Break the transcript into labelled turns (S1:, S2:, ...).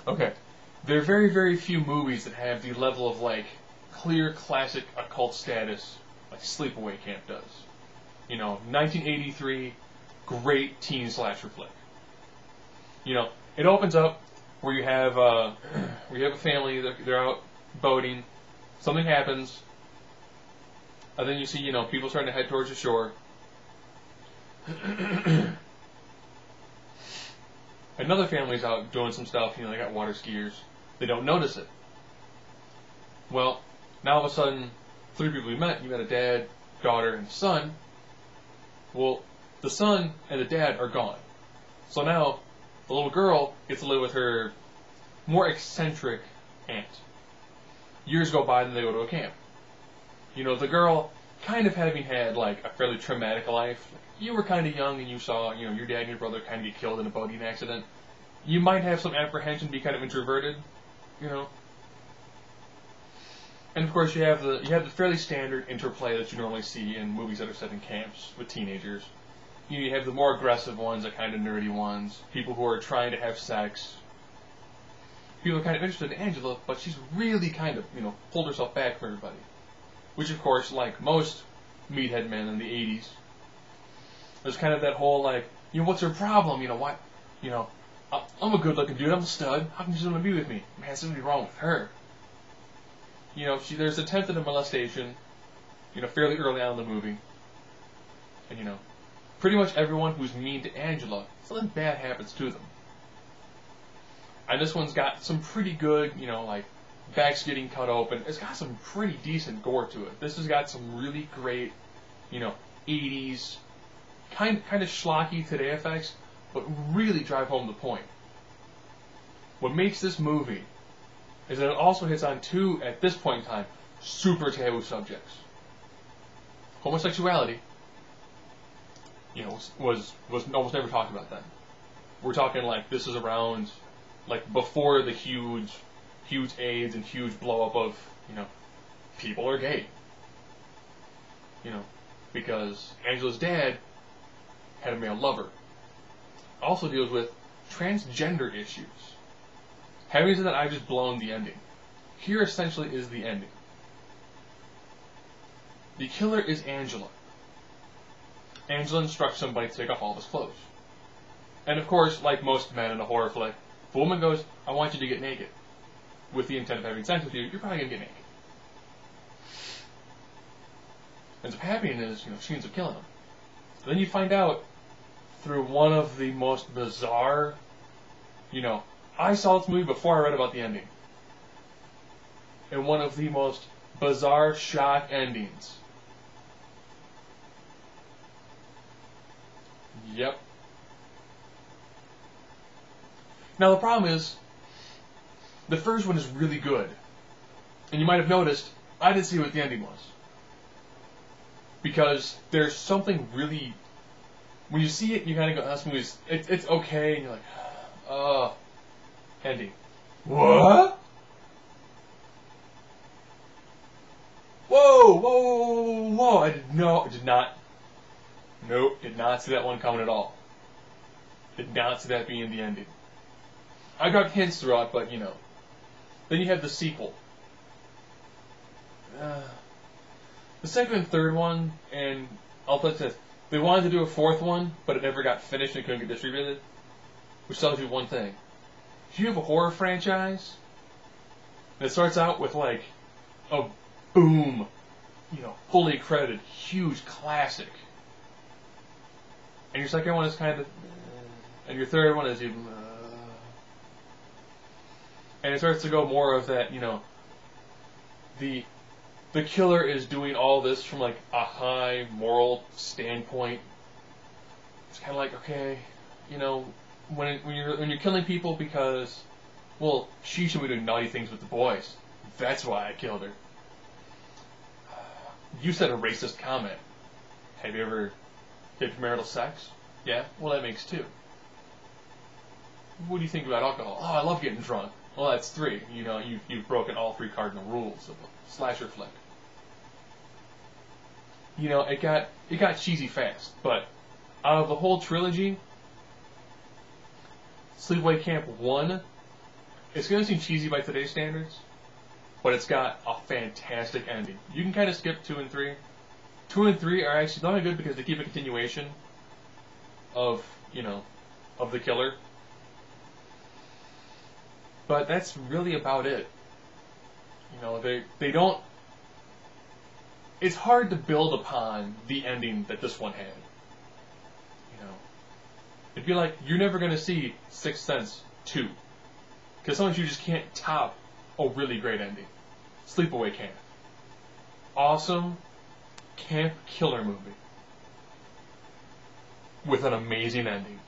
S1: Okay. There are very, very few movies that have the level of, like, clear classic occult status like Sleepaway Camp does. 1983, great teen slasher flick. It opens up where you have a family, they're out boating, something happens, and then you see, people starting to head towards the shore. Another family's out doing some stuff, they got water skiers. They don't notice it. Well, now all of a sudden, three people you met a dad, daughter, and son. Well, the son and the dad are gone. So now, the little girl gets to live with her more eccentric aunt. Years go by, and they go to a camp. The girl, kind of having had, like, a fairly traumatic life. You were kind of young, and you saw, your dad and your brother kind of get killed in a boating accident. You might have some apprehension, be kind of introverted, And of course, you have the fairly standard interplay that you normally see in movies that are set in camps with teenagers. You have the more aggressive ones, the kind of nerdy ones, people who are trying to have sex. People are kind of interested in Angela, but she's really kind of, pulled herself back from everybody. Which, of course, like most meathead men in the 80s, there's kind of that whole, like, what's her problem? What? I'm a good-looking dude, I'm a stud, how come she doesn't want to be with me? Man, there's something wrong with her. There's attempted a molestation, fairly early on in the movie. And, pretty much everyone who's mean to Angela, something bad happens to them. And this one's got some pretty good, like, backs getting cut open. It's got some pretty decent gore to it. This has got some really great, 80s, kind of schlocky today effects, but really drive home the point. What makes this movie is that it also hits on two, at this point in time, super taboo subjects. Homosexuality, was almost never talked about then. We're talking like this is around, like before the huge AIDS and huge blow up of, people are gay. Because Angela's dad had a male lover. Also deals with transgender issues. Having said that, I've just blown the ending. Here essentially is the ending. The killer is Angela. Angela instructs somebody to take off all of his clothes. And of course, like most men in a horror flick, if a woman goes, I want you to get naked, with the intent of having sex with you, you're probably going to get naked. Ends up happening is, she ends up killing him. Then you find out, through one of the most bizarre, I saw this movie before I read about the ending. And one of the most bizarre shock endings. Yep. Now the problem is, the first one is really good. And you might have noticed, I didn't see what the ending was. Because there's something really... When you see it, you kind of go, this movie's... It's okay, and you're like, ending. What? Whoa, whoa, whoa, whoa, I did not see that one coming at all. Did not see that being the ending. I got hints throughout, but, Then you have the sequel. The second and third one, and I'll put this, they wanted to do a fourth one, but it never got finished and couldn't get distributed. Which tells you one thing. If you have a horror franchise that starts out with, like, a boom, fully credited, huge classic, and your second one is kind of, and your third one is even, and it starts to go more of that, the killer is doing all this from, like, a high moral standpoint. It's kind of like, okay, when you're killing people because, well, she should be doing naughty things with the boys. That's why I killed her. You said a racist comment. Have you ever had premarital sex? Yeah? Well, that makes two. What do you think about alcohol? Oh, I love getting drunk. Well, that's three. You've broken all three cardinal rules of a slasher flick. It got cheesy fast, but out of the whole trilogy, Sleepaway Camp 1 It's going to seem cheesy by today's standards, but it's got a fantastic ending. You can kind of skip 2 and 3. 2 and 3 are actually not good because they keep a continuation of, of the killer. But that's really about it. They don't... It's hard to build upon the ending that this one had. It'd be like, you're never going to see Sixth Sense 2. Because sometimes you just can't top a really great ending. Sleepaway Camp. Awesome camp killer movie. With an amazing ending.